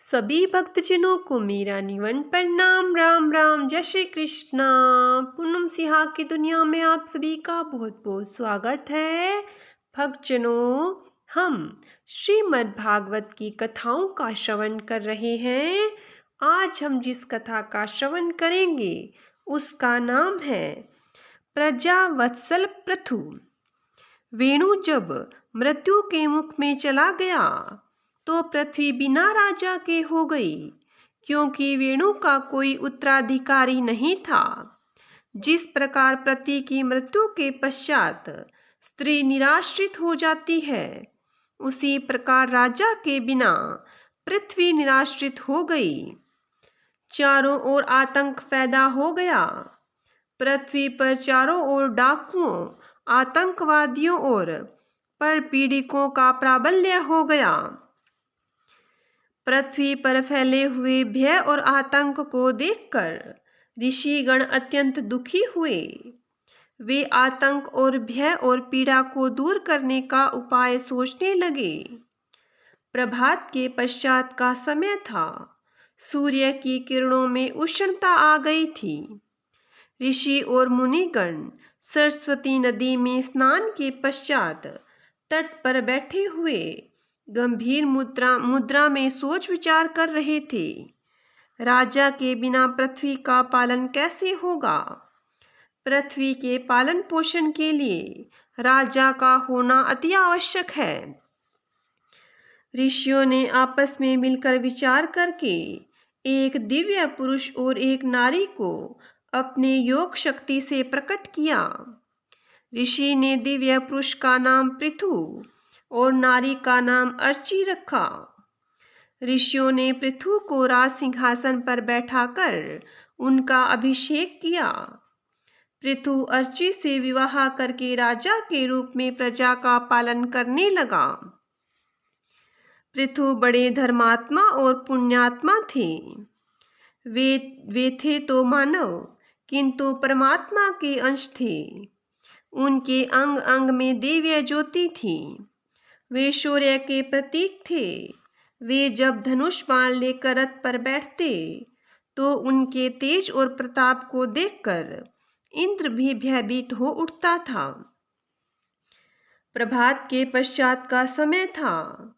सभी भक्तजनों को मेरा निवन प्रणाम। राम राम, जय श्री कृष्णा। पूनम सिहा की दुनिया में आप सभी का बहुत बहुत स्वागत है। भक्तजनों, हम श्रीमद् भागवत की कथाओं का श्रवण कर रहे हैं। आज हम जिस कथा का श्रवण करेंगे उसका नाम है प्रजावत्सल पृथु। वेणु जब मृत्यु के मुख में चला गया तो पृथ्वी बिना राजा के हो गई, क्योंकि वेणु का कोई उत्तराधिकारी नहीं था। जिस प्रकार पति की मृत्यु के पश्चात स्त्री निराश्रित हो जाती है, उसी प्रकार राजा के बिना पृथ्वी निराश्रित हो गई। चारों ओर आतंक पैदा हो गया। पृथ्वी पर चारों ओर डाकुओं, आतंकवादियों और परपीड़िकों का प्राबल्य हो गया। पृथ्वी पर फैले हुए भय और आतंक को देखकर ऋषिगण अत्यंत दुखी हुए। वे आतंक और भय और पीड़ा को दूर करने का उपाय सोचने लगे। प्रभात के पश्चात का समय था। सूर्य की किरणों में उष्णता आ गई थी। ऋषि और मुनिगण सरस्वती नदी में स्नान के पश्चात तट पर बैठे हुए गंभीर मुद्रा में सोच विचार कर रहे थे। राजा के बिना पृथ्वी का पालन कैसे होगा? पृथ्वी के पालन पोषण के लिए राजा का होना अति आवश्यक है। ऋषियों ने आपस में मिलकर विचार करके एक दिव्य पुरुष और एक नारी को अपने योग शक्ति से प्रकट किया। ऋषि ने दिव्य पुरुष का नाम पृथु और नारी का नाम अर्ची रखा। ऋषियों ने पृथु को राज सिंहासन पर बैठाकर उनका अभिषेक किया। पृथु अर्ची से विवाह करके राजा के रूप में प्रजा का पालन करने लगा। पृथु बड़े धर्मात्मा और पुण्यात्मा थे। वे थे तो मानव, किंतु परमात्मा के अंश थे। उनके अंग अंग में दिव्य ज्योति थी। वे सूर्य के प्रतीक थे। वे जब धनुष बाण लेकर रथ पर बैठते तो उनके तेज और प्रताप को देखकर इंद्र भी भयभीत हो उठता था। प्रभात के पश्चात का समय था।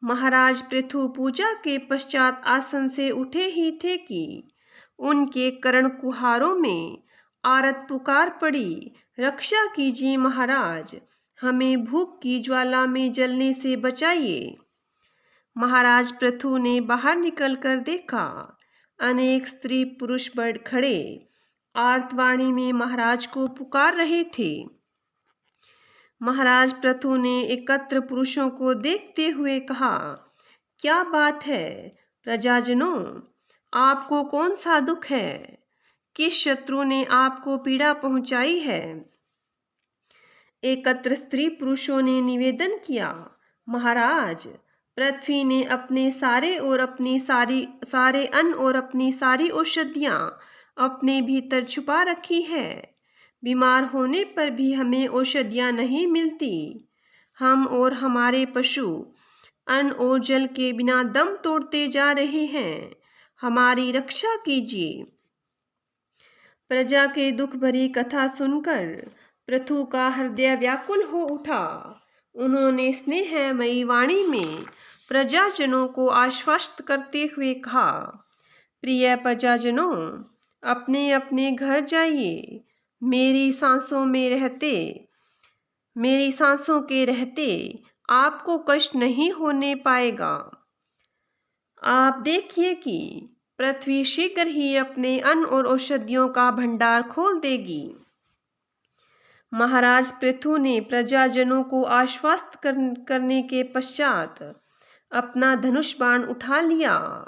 महाराज पृथु पूजा के पश्चात आसन से उठे ही थे कि उनके कर्ण कुहारों में आरत पुकार पड़ी, रक्षा कीजिए महाराज, हमें भूख की ज्वाला में जलने से बचाइए। महाराज पृथु ने बाहर निकलकर देखा, अनेक स्त्री पुरुष बढ़ खड़े आर्तवाणी में महाराज को पुकार रहे थे। महाराज पृथु ने एकत्र पुरुषों को देखते हुए कहा, क्या बात है प्रजाजनों, आपको कौन सा दुख है? किस शत्रु ने आपको पीड़ा पहुंचाई है? एकत्र स्त्री पुरुषों ने निवेदन किया, महाराज, पृथ्वी ने अपने सारे अन्न और अपनी सारी औषधियां अपने भीतर छुपा रखी है। बीमार होने पर भी हमें औषधियां नहीं मिलती। हम और हमारे पशु अन्न और जल के बिना दम तोड़ते जा रहे हैं। हमारी रक्षा कीजिए। प्रजा के दुख भरी कथा सुनकर पृथु का हृदय व्याकुल हो उठा। उन्होंने स्नेहमयी वाणी में प्रजाजनों को आश्वस्त करते हुए कहा, प्रिय प्रजाजनों, अपने अपने घर जाइए। मेरी सांसों के रहते आपको कष्ट नहीं होने पाएगा। आप देखिए कि पृथ्वी शीघ्र ही अपने अन्न और औषधियों का भंडार खोल देगी। महाराज पृथु ने प्रजाजनों को आश्वस्त करने के पश्चात अपना धनुष बाण उठा लिया।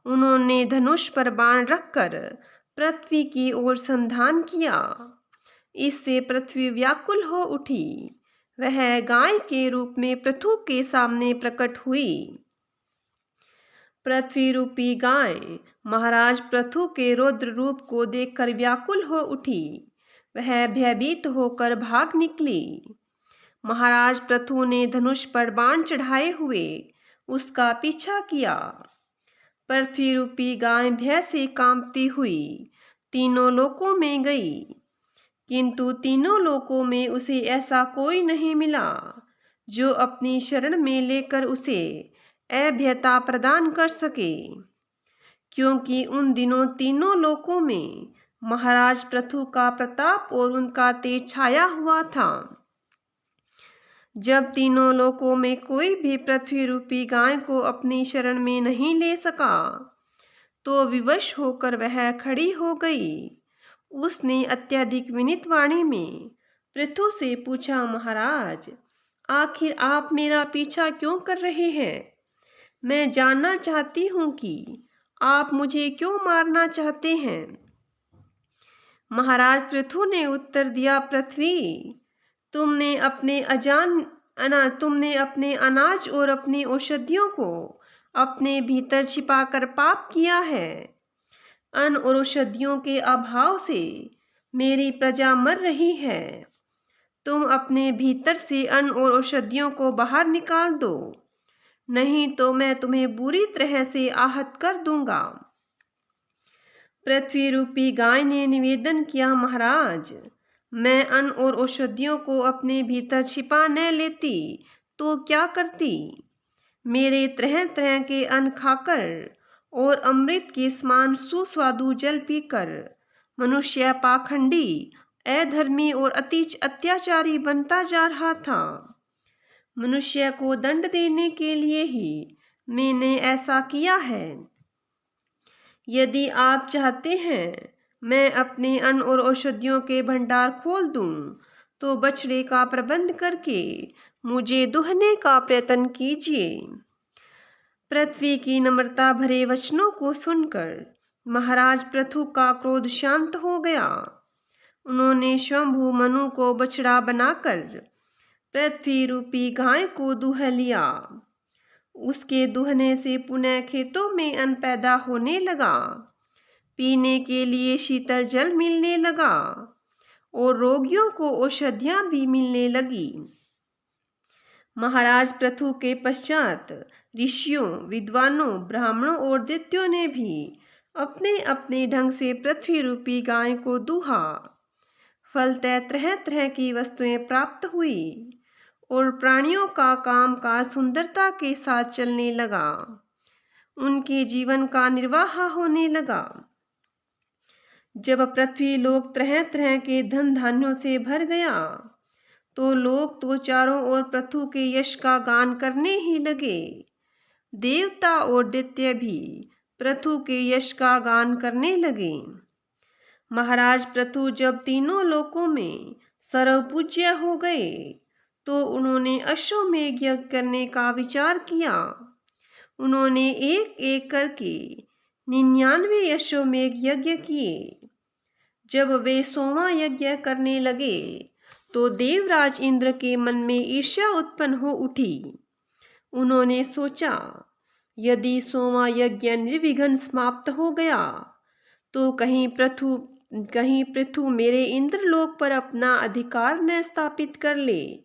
उन्होंने धनुष पर बाण रखकर पृथ्वी की ओर संधान किया। इससे पृथ्वी व्याकुल हो उठी। वह गाय के रूप में पृथु के सामने प्रकट हुई। पृथ्वी रूपी गाय महाराज पृथु के रौद्र रूप को देखकर व्याकुल हो उठी। वह भयभीत होकर भाग निकली। महाराज पृथु ने धनुष पर बाण चढ़ाए हुए उसका पीछा किया। पृथ्वी रूपी गाय भय से कांपती हुई तीनों लोकों में गई, किंतु तीनों लोकों में उसे ऐसा कोई नहीं मिला जो अपनी शरण में लेकर उसे अभयता प्रदान कर सके, क्योंकि उन दिनों तीनों लोकों में महाराज पृथु का प्रताप और उनका तेज छाया हुआ था। जब तीनों लोकों में कोई भी पृथ्वी रूपी गाय को अपनी शरण में नहीं ले सका, तो विवश होकर वह खड़ी हो गई। उसने अत्यधिक विनीत वाणी में पृथु से पूछा, महाराज, आखिर आप मेरा पीछा क्यों कर रहे हैं? मैं जानना चाहती हूँ कि आप मुझे क्यों मारना चाहते हैं। महाराज पृथु ने उत्तर दिया, पृथ्वी, तुमने अपने अनाज और अपनी औषधियों को अपने भीतर छिपाकर पाप किया है। अन्न और औषधियों के अभाव से मेरी प्रजा मर रही है। तुम अपने भीतर से अन्न और औषधियों को बाहर निकाल दो, नहीं तो मैं तुम्हें बुरी तरह से आहत कर दूंगा। पृथ्वी रूपी गाय ने निवेदन किया, महाराज, मैं अन्न और औषधियों को अपने भीतर छिपा न लेती तो क्या करती? मेरे तरह तरह के अन्न खाकर और अमृत के समान सुस्वादु जल पीकर मनुष्य पाखंडी, अधर्मी और अत्याचारी बनता जा रहा था। मनुष्य को दंड देने के लिए ही मैंने ऐसा किया है। यदि आप चाहते हैं मैं अपने अन्न और औषधियों के भंडार खोल दूं, तो बछड़े का प्रबंध करके मुझे दुहने का प्रयत्न कीजिए। पृथ्वी की नम्रता भरे वचनों को सुनकर महाराज पृथु का क्रोध शांत हो गया। उन्होंने शंभु मनु को बछड़ा बनाकर पृथ्वी रूपी गाय को दूह लिया। उसके दूहने से पुनः खेतों में अन्न पैदा होने लगा, पीने के लिए शीतल जल मिलने लगा और रोगियों को औषधियां भी मिलने लगी। महाराज पृथु के पश्चात ऋषियों, विद्वानों, ब्राह्मणों और दैत्यों ने भी अपने अपने ढंग से पृथ्वी रूपी गाय को दूहा। फलतः तरह तरह की वस्तुएं प्राप्त हुई और प्राणियों का कामकाज सुंदरता के साथ चलने लगा। उनके जीवन का निर्वाह होने लगा। जब पृथ्वी लोक तरह तरह के धन धान्यों से भर गया, तो लोग तो चारों ओर पृथु के यश का गान करने ही लगे। देवता और दैत्य भी पृथु के यश का गान करने लगे। महाराज पृथु जब तीनों लोकों में सर्वपूज्य हो गए, तो उन्होंने अश्वमेध यज्ञ करने का विचार किया। उन्होंने एक एक करके 99 अश्वमेध यज्ञ किए। जब वे 100वां यज्ञ करने लगे, तो देवराज इंद्र के मन में ईर्ष्या उत्पन्न हो उठी। उन्होंने सोचा, यदि 100वां यज्ञ निर्विघ्न समाप्त हो गया, तो कहीं पृथु मेरे इंद्रलोक पर अपना अधिकार न स्थापित कर ले।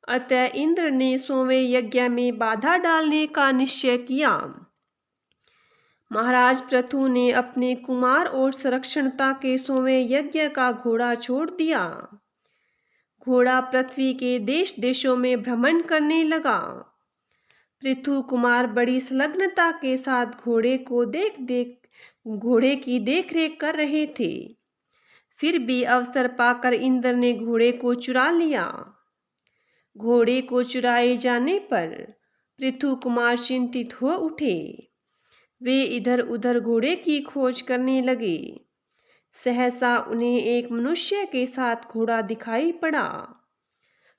अतः इंद्र ने 100वें यज्ञ में बाधा डालने का निश्चय किया। महाराज पृथु ने अपने कुमार और संरक्षणता के 100वें यज्ञ का घोड़ा छोड़ दिया। घोड़ा पृथ्वी के देश देशों में भ्रमण करने लगा। पृथु कुमार बड़ी संलग्नता के साथ घोड़े की देखरेख कर रहे थे। फिर भी अवसर पाकर इंद्र ने घोड़े को चुरा लिया। घोड़े को चुराए जाने पर पृथु कुमार चिंतित हो उठे। वे इधर उधर घोड़े की खोज करने लगे। सहसा उन्हें एक मनुष्य के साथ घोड़ा दिखाई पड़ा।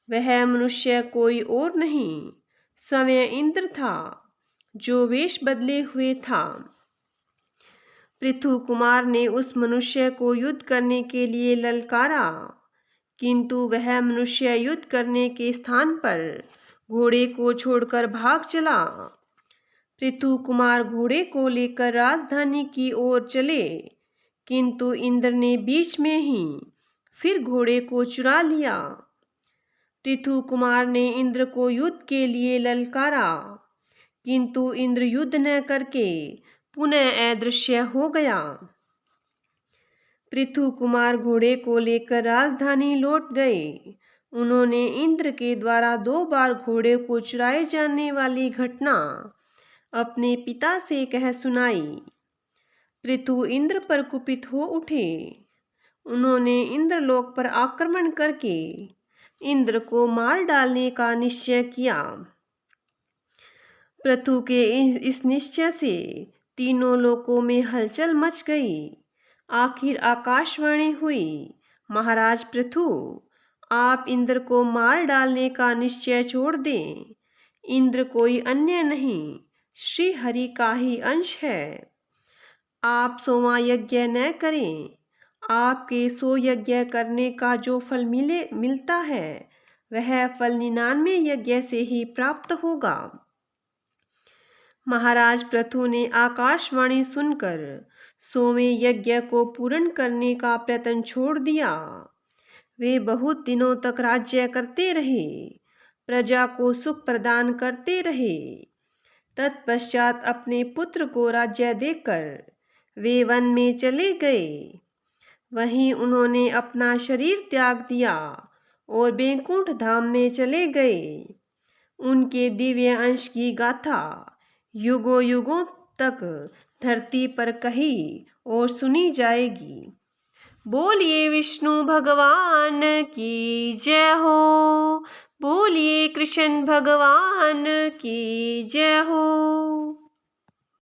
वह मनुष्य कोई और नहीं, स्वयं इंद्र था, जो वेश बदले हुए था। पृथु कुमार ने उस मनुष्य को युद्ध करने के लिए ललकारा, किंतु वह मनुष्य युद्ध करने के स्थान पर घोड़े को छोड़कर भाग चला। पृथु कुमार घोड़े को लेकर राजधानी की ओर चले, किंतु इंद्र ने बीच में ही फिर घोड़े को चुरा लिया। पृथु कुमार ने इंद्र को युद्ध के लिए ललकारा, किंतु इंद्र युद्ध न करके पुनः अदृश्य हो गया। पृथु कुमार घोड़े को लेकर राजधानी लौट गए। उन्होंने इंद्र के द्वारा 2 बार घोड़े को चुराए जाने वाली घटना अपने पिता से कह सुनाई। पृथु इंद्र पर कुपित हो उठे। उन्होंने इंद्रलोक पर आक्रमण करके इंद्र को मार डालने का निश्चय किया। पृथु के इस निश्चय से तीनों लोकों में हलचल मच गई। आखिर आकाशवाणी हुई, महाराज पृथु, आप इंद्र को मार डालने का निश्चय छोड़ दें। इंद्र कोई अन्य नहीं, श्री हरि का ही अंश है। आप 100वां यज्ञ न करें। आपके 100 यज्ञ करने का जो फल मिलता है वह फल 99 यज्ञ से ही प्राप्त होगा। महाराज पृथु ने आकाशवाणी सुनकर 100वें यज्ञ को पूर्ण करने का प्रयत्न छोड़ दिया। वे बहुत दिनों तक राज्य करते रहे, प्रजा को सुख प्रदान करते रहे। तत्पश्चात अपने पुत्र को राज्य देकर वे वन में चले गए। वहीं उन्होंने अपना शरीर त्याग दिया और बैकुंठ धाम में चले गए। उनके दिव्य अंश की गाथा युगों युगों तक धरती पर कही और सुनी जाएगी। बोलिए विष्णु भगवान की जय हो। बोलिए कृष्ण भगवान की जय हो।